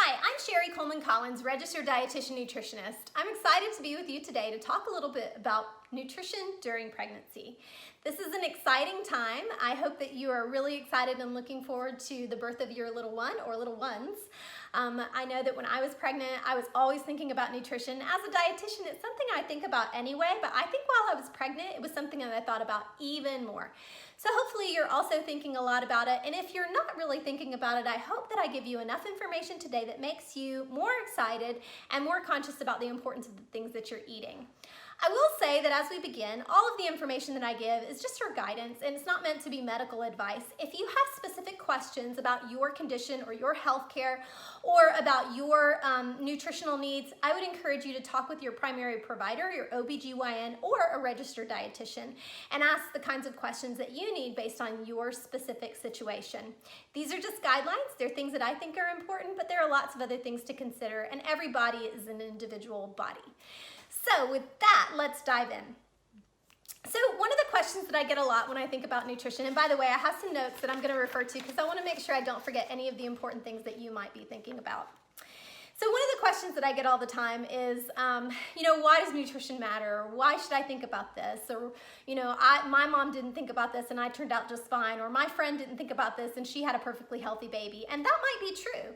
Hi, I'm Sherry Coleman-Collins, registered dietitian nutritionist. I'm excited to be with you today to talk a little bit about nutrition during pregnancy. This is an exciting time. I hope that you are really excited and looking forward to the birth of your little one or little ones. I know that when I was pregnant, I was always thinking about nutrition. As a dietitian, it's something I think about anyway, but I think while I was pregnant, it was something that I thought about even more. So hopefully you're also thinking a lot about it, and if you're not really thinking about it, I hope that I give you enough information today that makes you more excited and more conscious about the importance of the things that you're eating. I will say that as we begin, all of the information that I give is just for guidance and it's not meant to be medical advice. If you have specific questions about your condition or your health care or about your nutritional needs, I would encourage you to talk with your primary provider, your OBGYN, or a registered dietitian and ask the kinds of questions that you need based on your specific situation. These are just guidelines. They're things that I think are important, but there are lots of other things to consider, and every body is an individual body. So with that, let's dive in. So one of the questions that I get a lot when I think about nutrition, and by the way, I have some notes that I'm going to refer to because I want to make sure I don't forget any of the important things that you might be thinking about. So one of the questions that I get all the time is, why does nutrition matter? Or why should I think about this? Or, my mom didn't think about this and I turned out just fine. Or my friend didn't think about this and she had a perfectly healthy baby. And that might be true.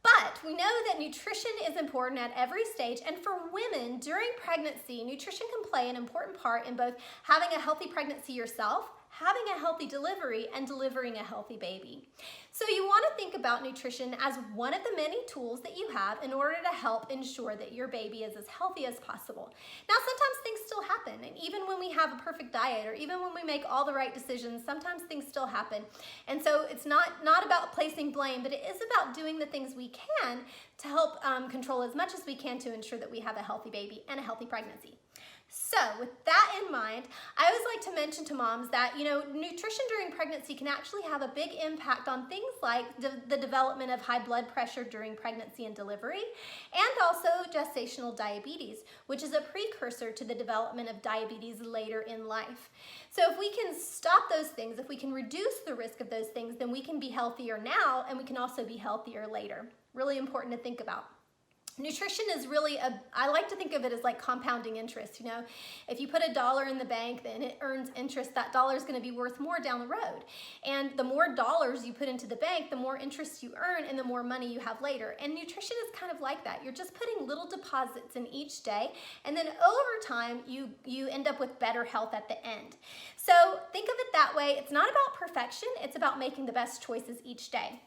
But we know that nutrition is important at every stage, and for women during pregnancy, nutrition can play an important part in both having a healthy pregnancy yourself, having a healthy delivery, and delivering a healthy baby. So you want to think about nutrition as one of the many tools that you have in order to help ensure that your baby is as healthy as possible. Now, sometimes things still happen, and even when we have a perfect diet or even when we make all the right decisions, sometimes things still happen. And so it's not about placing blame, but it is about doing the things we can to help control as much as we can to ensure that we have a healthy baby and a healthy pregnancy. So with that in mind, I always like to mention to moms that, nutrition during pregnancy can actually have a big impact on things like the development of high blood pressure during pregnancy and delivery, and also gestational diabetes, which is a precursor to the development of diabetes later in life. So if we can stop those things, if we can reduce the risk of those things, then we can be healthier now and we can also be healthier later. Really important to think about. Nutrition is really I like to think of it as like compounding interest. If you put $1 in the bank, then it earns interest. That dollar is going to be worth more down the road. And the more dollars you put into the bank, the more interest you earn and the more money you have later. And nutrition is kind of like that. You're just putting little deposits in each day. And then over time, you end up with better health at the end. So think of it that way. It's not about perfection. It's about making the best choices each day.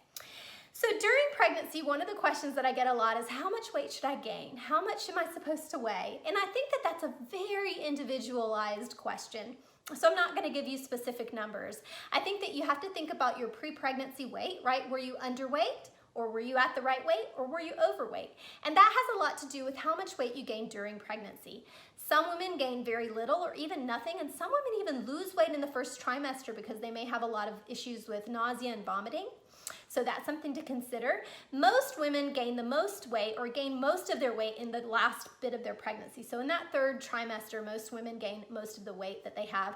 So during pregnancy, one of the questions that I get a lot is, how much weight should I gain? How much am I supposed to weigh? And I think that that's a very individualized question. So I'm not going to give you specific numbers. I think that you have to think about your pre-pregnancy weight, right? Were you underweight? Or were you at the right weight? Or were you overweight? And that has a lot to do with how much weight you gain during pregnancy. Some women gain very little or even nothing, and some women even lose weight in the first trimester because they may have a lot of issues with nausea and vomiting. So that's something to consider. Most women gain the most weight or gain most of their weight in the last bit of their pregnancy. So in that third trimester, most women gain most of the weight that they have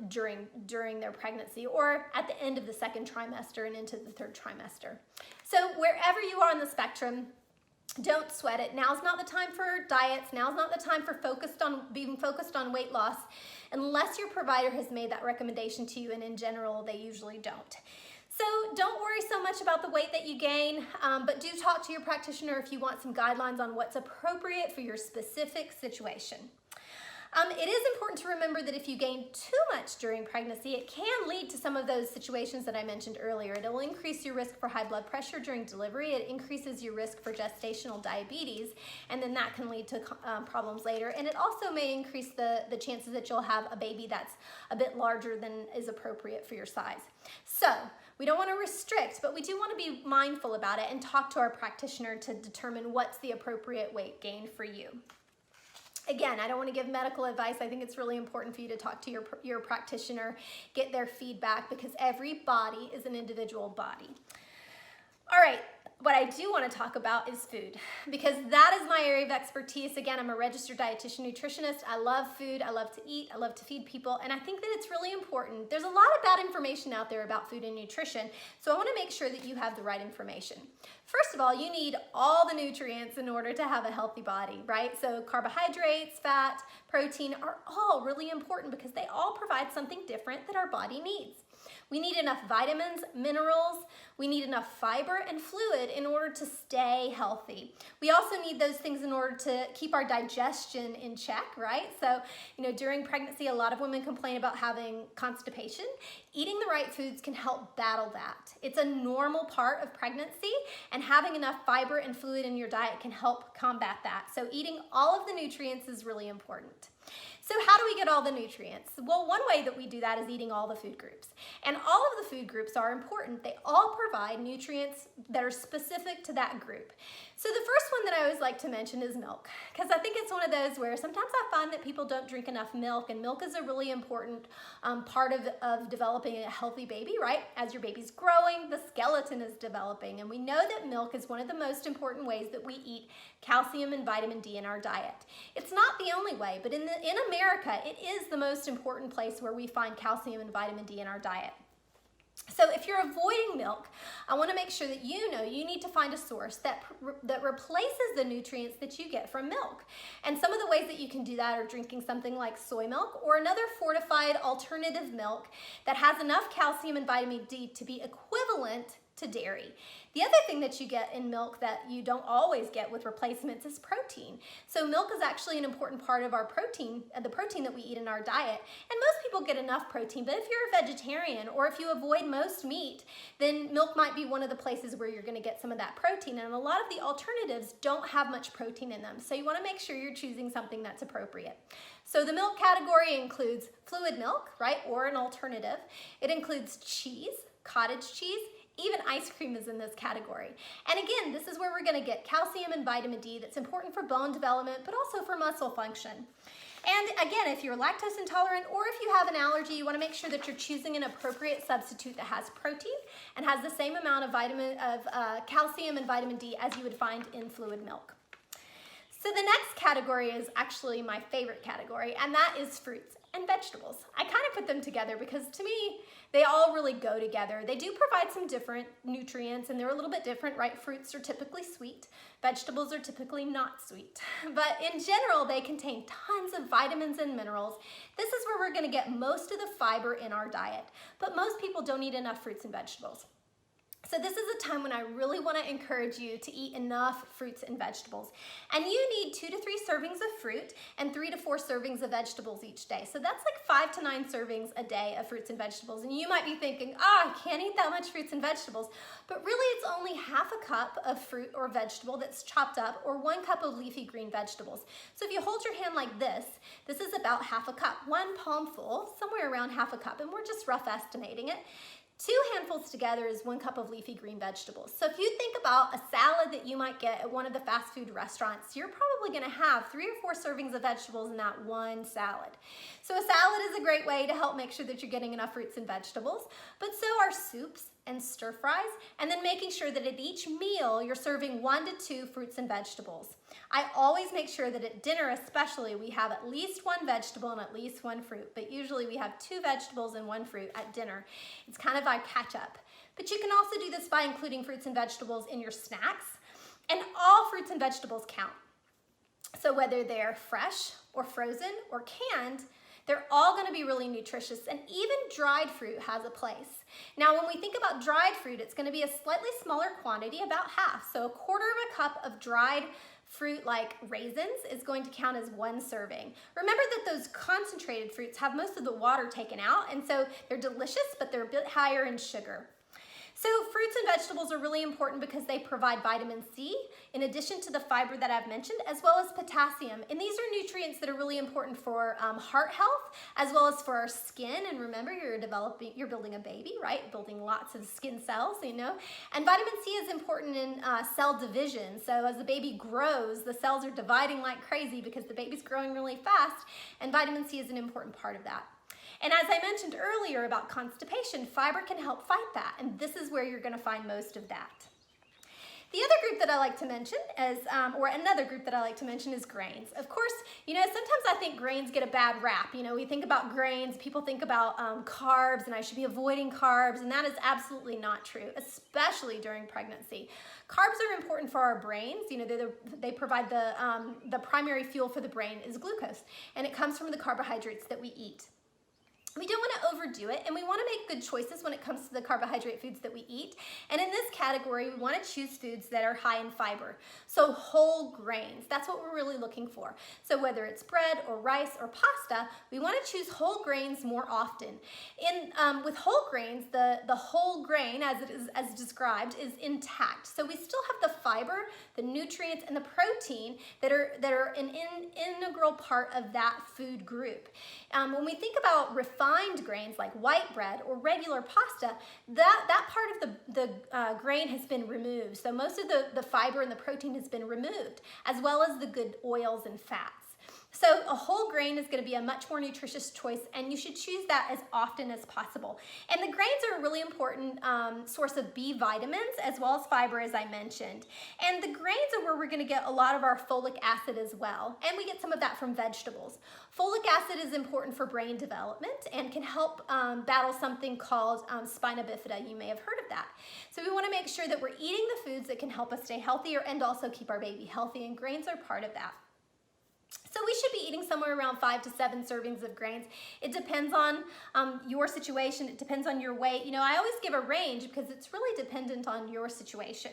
during their pregnancy, or at the end of the second trimester and into the third trimester. So wherever you are on the spectrum, don't sweat it. Now's not the time for diets. Now's not the time for being focused on weight loss, unless your provider has made that recommendation to you, and in general, they usually don't. So don't worry so much about the weight that you gain, but do talk to your practitioner if you want some guidelines on what's appropriate for your specific situation. It is important to remember that if you gain too much during pregnancy, it can lead to some of those situations that I mentioned earlier. It will increase your risk for high blood pressure during delivery. It increases your risk for gestational diabetes, and then that can lead to problems later. And it also may increase the chances that you'll have a baby that's a bit larger than is appropriate for your size. So we don't want to restrict, but we do want to be mindful about it and talk to our practitioner to determine what's the appropriate weight gain for you. Again, I don't want to give medical advice. I think it's really important for you to talk to your practitioner, get their feedback, because every body is an individual body. All right, what I do want to talk about is food, because that is my area of expertise. Again, I'm a registered dietitian nutritionist. I love food. I love to eat. I love to feed people. And I think that it's really important. There's a lot of bad information out there about food and nutrition. So I want to make sure that you have the right information. First of all, you need all the nutrients in order to have a healthy body, right? So carbohydrates, fat, protein are all really important because they all provide something different that our body needs. We need enough vitamins, minerals, we need enough fiber and fluid in order to stay healthy. We also need those things in order to keep our digestion in check, right? So, during pregnancy, a lot of women complain about having constipation. Eating the right foods can help battle that. It's a normal part of pregnancy, and having enough fiber and fluid in your diet can help combat that. So eating all of the nutrients is really important. So how do we get all the nutrients? Well, one way that we do that is eating all the food groups. And all of the food groups are important. They all provide nutrients that are specific to that group. So the first one that I always like to mention is milk, because I think it's one of those where sometimes I find that people don't drink enough milk, and milk is a really important part of developing a healthy baby, right? As your baby's growing, the skeleton is developing, and we know that milk is one of the most important ways that we eat calcium and vitamin D in our diet. It's not the only way, but in America, it is the most important place where we find calcium and vitamin D in our diet. So if you're avoiding milk, I want to make sure that you need to find a source that replaces the nutrients that you get from milk. And some of the ways that you can do that are drinking something like soy milk or another fortified alternative milk that has enough calcium and vitamin D to be equivalent to dairy. The other thing that you get in milk that you don't always get with replacements is protein. So milk is actually an important part of our protein, the protein that we eat in our diet. And most people get enough protein, but if you're a vegetarian or if you avoid most meat, then milk might be one of the places where you're going to get some of that protein. And a lot of the alternatives don't have much protein in them. So you want to make sure you're choosing something that's appropriate. So the milk category includes fluid milk, right, or an alternative. It includes cheese, cottage cheese. Even ice cream is in this category. And again, this is where we're going to get calcium and vitamin D that's important for bone development, but also for muscle function. And again, if you're lactose intolerant or if you have an allergy, you want to make sure that you're choosing an appropriate substitute that has protein and has the same amount of calcium and vitamin D as you would find in fluid milk. So the next category is actually my favorite category, and that is fruits and vegetables. I kind of put them together because to me, they all really go together. They do provide some different nutrients, and they're a little bit different, right? Fruits are typically sweet. Vegetables are typically not sweet. But in general, they contain tons of vitamins and minerals. This is where we're gonna get most of the fiber in our diet. But most people don't eat enough fruits and vegetables. So this is a time when I really want to encourage you to eat enough fruits and vegetables. And you need 2 to 3 servings of fruit and 3 to 4 servings of vegetables each day. So that's like 5 to 9 servings a day of fruits and vegetables. And you might be thinking, I can't eat that much fruits and vegetables. But really it's only half a cup of fruit or vegetable that's chopped up, or 1 cup of leafy green vegetables. So if you hold your hand like this is about half a cup, 1 palmful, somewhere around half a cup, and we're just rough estimating it. 2 handfuls together is 1 cup of leafy green vegetables. So if you think about a salad that you might get at one of the fast food restaurants, you're probably gonna have 3 or 4 servings of vegetables in that one salad. So a salad is a great way to help make sure that you're getting enough fruits and vegetables, but so are soups and stir fries, and then making sure that at each meal you're serving 1 to 2 fruits and vegetables. I always make sure that at dinner especially we have at least 1 vegetable and at least 1 fruit, but usually we have 2 vegetables and 1 fruit at dinner. It's kind of our catch up. But you can also do this by including fruits and vegetables in your snacks, and all fruits and vegetables count. So whether they're fresh or frozen or canned, they're all going to be really nutritious, and even dried fruit has a place. Now, when we think about dried fruit, it's going to be a slightly smaller quantity, about half. So 1/4 cup of dried fruit like raisins is going to count as 1 serving. Remember that those concentrated fruits have most of the water taken out, and so they're delicious, but they're a bit higher in sugar. So fruits and vegetables are really important because they provide vitamin C, in addition to the fiber that I've mentioned, as well as potassium. And these are nutrients that are really important for heart health, as well as for our skin. And remember, you're building a baby, right? Building lots of skin cells, And vitamin C is important in cell division. So as the baby grows, the cells are dividing like crazy because the baby's growing really fast, and vitamin C is an important part of that. And as I mentioned earlier about constipation, fiber can help fight that, and this is where you're going to find most of that. The other group that I like to mention is, or another group that I like to mention is grains. Of course, you know, sometimes I think grains get a bad rap. You know, we think about grains, people think about carbs, and I should be avoiding carbs, and that is absolutely not true, especially during pregnancy. Carbs are important for our brains. You know, they provide the primary fuel for the brain is glucose, and it comes from the carbohydrates that we eat. We don't want to overdo it, and we want to make good choices when it comes to the carbohydrate foods that we eat. And in this category, we want to choose foods that are high in fiber. So whole grains, that's what we're really looking for. So whether it's bread or rice or pasta, we want to choose whole grains more often. With whole grains, the whole grain, as described, is intact. So we still have the fiber, the nutrients, and the protein that are an integral part of that food group. When we think about refined grains like white bread or regular pasta, that part of the grain has been removed. So most of the fiber and the protein has been removed, as well as the good oils and fats. So a whole grain is going to be a much more nutritious choice, and you should choose that as often as possible. And the grains are a really important source of B vitamins as well as fiber, as I mentioned. And the grains are where we're going to get a lot of our folic acid as well, and we get some of that from vegetables. Folic acid is important for brain development and can help battle something called spina bifida. You may have heard of that. So we want to make sure that we're eating the foods that can help us stay healthier and also keep our baby healthy, and grains are part of that. So we should be eating somewhere around 5 to 7 servings of grains. It depends on your situation. It depends on your weight. You know, I always give a range because it's really dependent on your situation.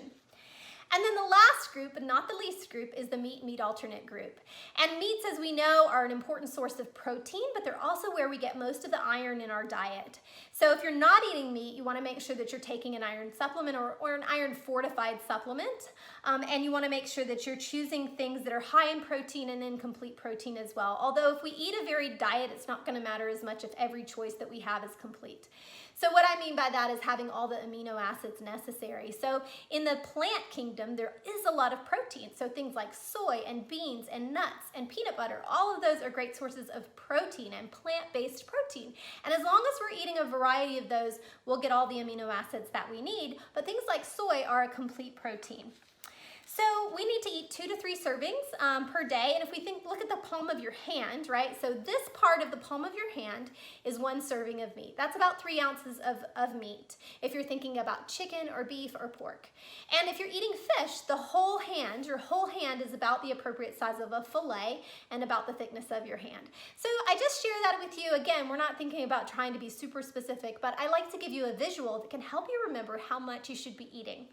And then the last group, but not the least group, is the meat alternate group. And meats, as we know, are an important source of protein, but they're also where we get most of the iron in our diet. So if you're not eating meat, you want to make sure that you're taking an iron supplement or an iron fortified supplement. And you want to make sure that you're choosing things that are high in protein and in complete protein as well. Although if we eat a varied diet, it's not going to matter as much if every choice that we have is complete. So what I mean by that is having all the amino acids necessary. So in the plant kingdom, there is a lot of protein. So things like soy and beans and nuts and peanut butter, all of those are great sources of protein and plant-based protein. And as long as we're eating a variety of those, we'll get all the amino acids that we need. But things like soy are a complete protein. So we need to eat 2 to 3 servings per day. And if we look at the palm of your hand, right? So this part of the palm of your hand is 1 serving of meat. That's about 3 ounces of meat if you're thinking about chicken or beef or pork. And if you're eating fish, the whole hand, your whole hand is about the appropriate size of a fillet and about the thickness of your hand. So I just share that with you. Again, we're not thinking about trying to be super specific, but I like to give you a visual that can help you remember how much you should be eating.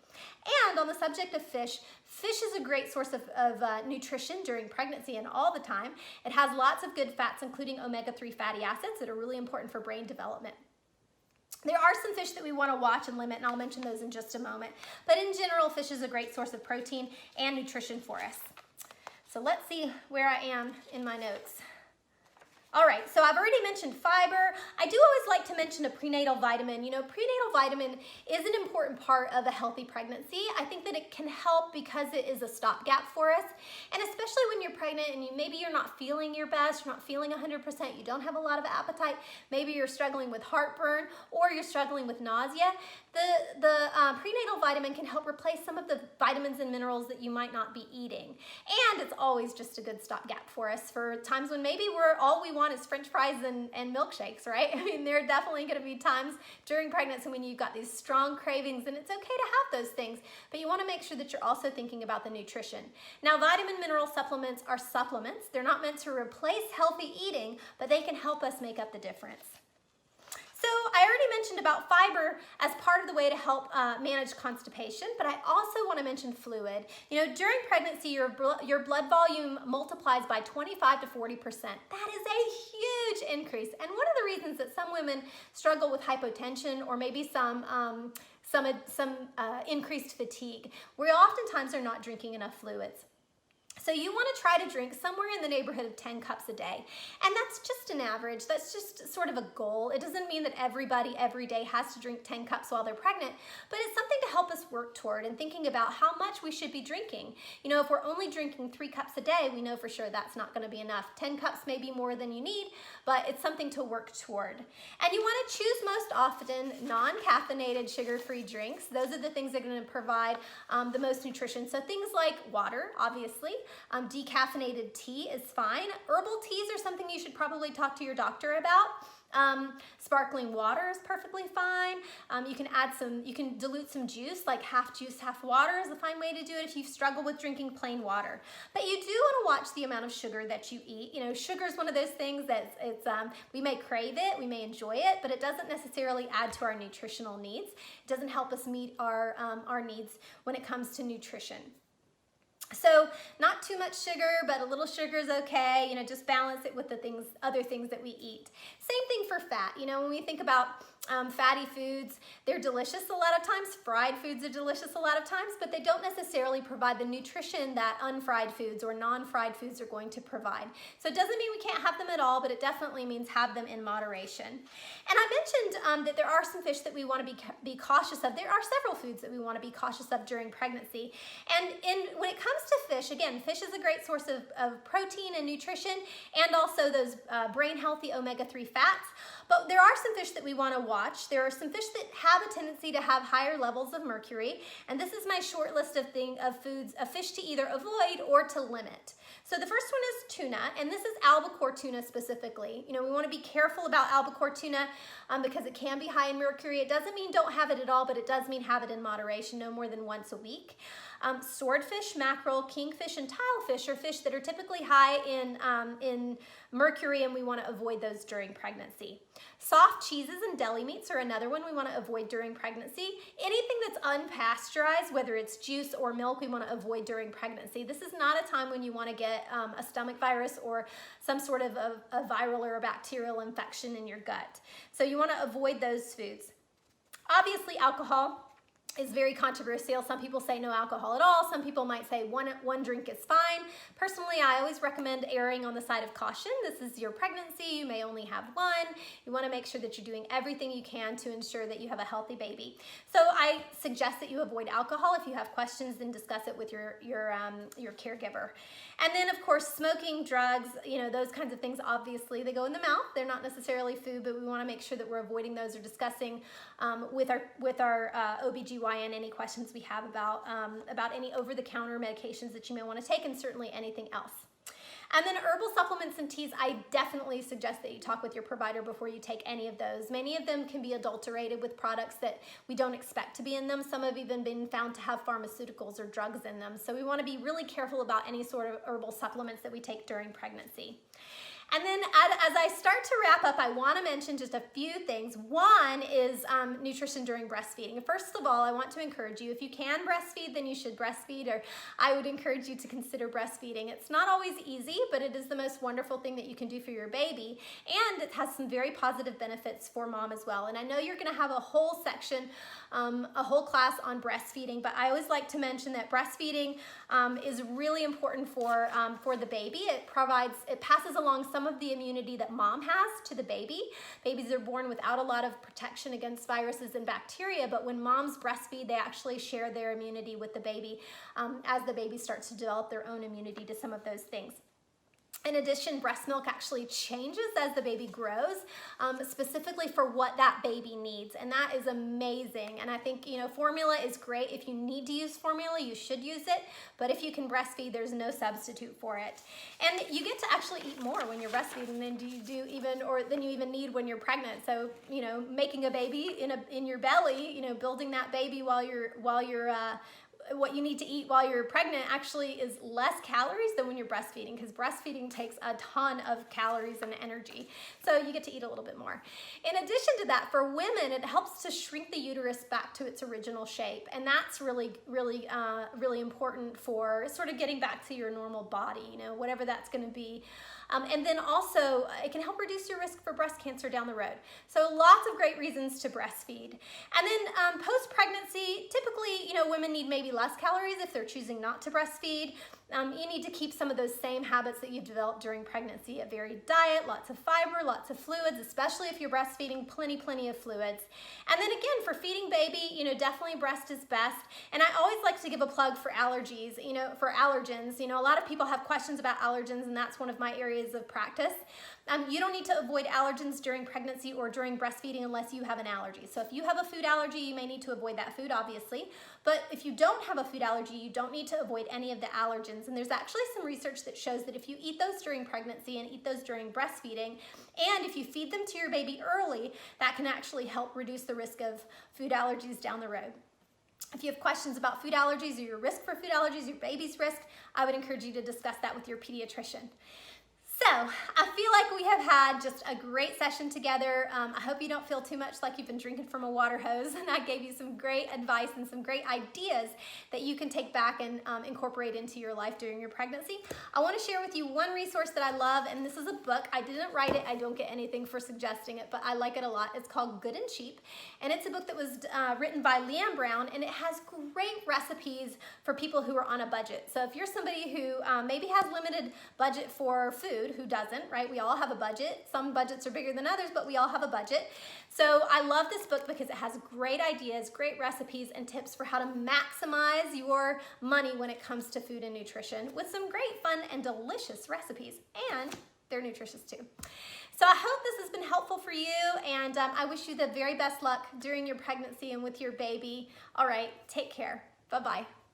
And on the subject of fish, fish is a great source of nutrition during pregnancy and all the time. It has lots of good fats, including omega-3 fatty acids that are really important for brain development. There are some fish that we want to watch and limit, and I'll mention those in just a moment. But in general, fish is a great source of protein and nutrition for us. So let's see where I am in my notes. All right, so I've already mentioned fiber. I do always like to mention a prenatal vitamin. You know, prenatal vitamin is an important part of a healthy pregnancy. I think that it can help because it is a stopgap for us. And especially when you're pregnant and maybe you're not feeling your best, you're not feeling 100%, you don't have a lot of appetite, maybe you're struggling with heartburn or you're struggling with nausea, the prenatal vitamin can help replace some of the vitamins and minerals that you might not be eating. And it's always just a good stopgap for us for times when maybe all we want is French fries and milkshakes, right? I mean, there are definitely going to be times during pregnancy when you've got these strong cravings, and it's okay to have those things, but you want to make sure that you're also thinking about the nutrition. Now, vitamin mineral supplements are supplements. They're not meant to replace healthy eating, but they can help us make up the difference. So I already mentioned about fiber as part of the way to help manage constipation, but I also want to mention fluid. You know, during pregnancy, your blood volume multiplies by 25 to 40%. That is a huge increase. And one of the reasons that some women struggle with hypotension or maybe some increased fatigue, we oftentimes are not drinking enough fluids. So you want to try to drink somewhere in the neighborhood of 10 cups a day. And that's just an average. That's just sort of a goal. It doesn't mean that everybody every day has to drink 10 cups while they're pregnant, but it's something to help us work toward and thinking about how much we should be drinking. You know, if we're only drinking 3 cups a day, we know for sure that's not going to be enough. 10 cups may be more than you need, but it's something to work toward. And you want to choose most often non-caffeinated sugar-free drinks. Those are the things that are going to provide the most nutrition. So things like water, obviously. Decaffeinated tea is fine. Herbal teas are something you should probably talk to your doctor about. Sparkling water is perfectly fine. You can dilute some juice, like half juice, half water is a fine way to do it if you struggle with drinking plain water. But you do want to watch the amount of sugar that you eat. You know, sugar is one of those things that we may crave it, we may enjoy it, but it doesn't necessarily add to our nutritional needs. It doesn't help us meet our needs when it comes to nutrition. So not too much sugar, but a little sugar is okay. You know, just balance it with the other things that we eat. Same thing for fat. You know, when we think about fatty foods, they're delicious a lot of times. Fried foods are delicious a lot of times, but they don't necessarily provide the nutrition that unfried foods or non-fried foods are going to provide. So it doesn't mean we can't have them at all, but it definitely means have them in moderation. And I mentioned that there are some fish that we want to be cautious of. There are several foods that we want to be cautious of during pregnancy. And when it comes to fish, again, fish is a great source of protein and nutrition and also those brain healthy omega-3 fats. But there are some fish that we want to watch. There are some fish that have a tendency to have higher levels of mercury. And this is my short list of fish to either avoid or to limit. So the first one is tuna, and this is albacore tuna specifically. You know, we want to be careful about albacore tuna because it can be high in mercury. It doesn't mean don't have it at all, but it does mean have it in moderation, no more than once a week. Swordfish, mackerel, kingfish, and tilefish are fish that are typically high in mercury, and we want to avoid those during pregnancy. Soft cheeses and deli meats are another one we want to avoid during pregnancy. Anything that's unpasteurized, whether it's juice or milk, we want to avoid during pregnancy. This is not a time when you want to get a stomach virus or some sort of a viral or a bacterial infection in your gut. So you want to avoid those foods. Obviously, alcohol is very controversial. Some people say no alcohol at all. Some people might say one drink is fine. Personally, I always recommend erring on the side of caution. This is your pregnancy. You may only have one. You want to make sure that you're doing everything you can to ensure that you have a healthy baby. So I suggest that you avoid alcohol. If you have questions, then discuss it with your caregiver. And then, of course, smoking, drugs, you know, those kinds of things, obviously, they go in the mouth. They're not necessarily food, but we want to make sure that we're avoiding those or discussing with our OBGYN any questions we have about any over-the-counter medications that you may want to take, and certainly anything else. And then herbal supplements and teas, I definitely suggest that you talk with your provider before you take any of those. Many of them can be adulterated with products that we don't expect to be in them. Some have even been found to have pharmaceuticals or drugs in them. So we want to be really careful about any sort of herbal supplements that we take during pregnancy. And then as I start to wrap up, I want to mention just a few things. One is nutrition during breastfeeding. First of all, I want to encourage you, if you can breastfeed, then you should breastfeed, or I would encourage you to consider breastfeeding. It's not always easy, but it is the most wonderful thing that you can do for your baby, and it has some very positive benefits for mom as well. And I know you're going to have a whole section, a whole class on breastfeeding, but I always like to mention that breastfeeding is really important for the baby. It passes along some of the immunity that mom has to the baby. Babies are born without a lot of protection against viruses and bacteria, but when moms breastfeed, they actually share their immunity with the baby as the baby starts to develop their own immunity to some of those things. In addition, breast milk actually changes as the baby grows, specifically for what that baby needs, and that is amazing. And I think, you know, formula is great. If you need to use formula, you should use it, but if you can breastfeed, there's no substitute for it. And you get to actually eat more when you're breastfeeding than you even need when you're pregnant. So, you know, making a baby in your belly, you know, building that baby while you're what you need to eat while you're pregnant actually is less calories than when you're breastfeeding, because breastfeeding takes a ton of calories and energy. So you get to eat a little bit more. In addition to that, for women, it helps to shrink the uterus back to its original shape. And that's really important for sort of getting back to your normal body, you know, whatever that's going to be. And then also, it can help reduce your risk for breast cancer down the road. So lots of great reasons to breastfeed. And then post-pregnancy, typically, you know, women need maybe less calories if they're choosing not to breastfeed. you need to keep some of those same habits that you've developed during pregnancy: a varied diet, lots of fiber, lots of fluids, especially if you're breastfeeding, plenty of fluids. And then again, for feeding baby, definitely breast is best. And I always like to give a plug for allergies, for allergens. A lot of people have questions about allergens, and that's one of my areas of practice. You don't need to avoid allergens during pregnancy or during breastfeeding unless you have an allergy. So if you have a food allergy, you may need to avoid that food, obviously. But if you don't have a food allergy, you don't need to avoid any of the allergens. And there's actually some research that shows that if you eat those during pregnancy and eat those during breastfeeding, and if you feed them to your baby early, that can actually help reduce the risk of food allergies down the road. If you have questions about food allergies or your risk for food allergies, your baby's risk, I would encourage you to discuss that with your pediatrician. So I feel like we have had just a great session together. I hope you don't feel too much like you've been drinking from a water hose, and I gave you some great advice and some great ideas that you can take back and incorporate into your life during your pregnancy. I want to share with you one resource that I love, and this is a book. I didn't write it. I don't get anything for suggesting it, but I like it a lot. It's called Good and Cheap, and it's a book that was written by Leanne Brown, and it has great recipes for people who are on a budget. So if you're somebody who maybe has limited budget for food, who doesn't, right? We all have a budget. Some budgets are bigger than others, but we all have a budget. So I love this book because it has great ideas, great recipes, and tips for how to maximize your money when it comes to food and nutrition, with some great fun and delicious recipes, and they're nutritious too. So I hope this has been helpful for you, and I wish you the very best luck during your pregnancy and with your baby. All right, take care. Bye-bye.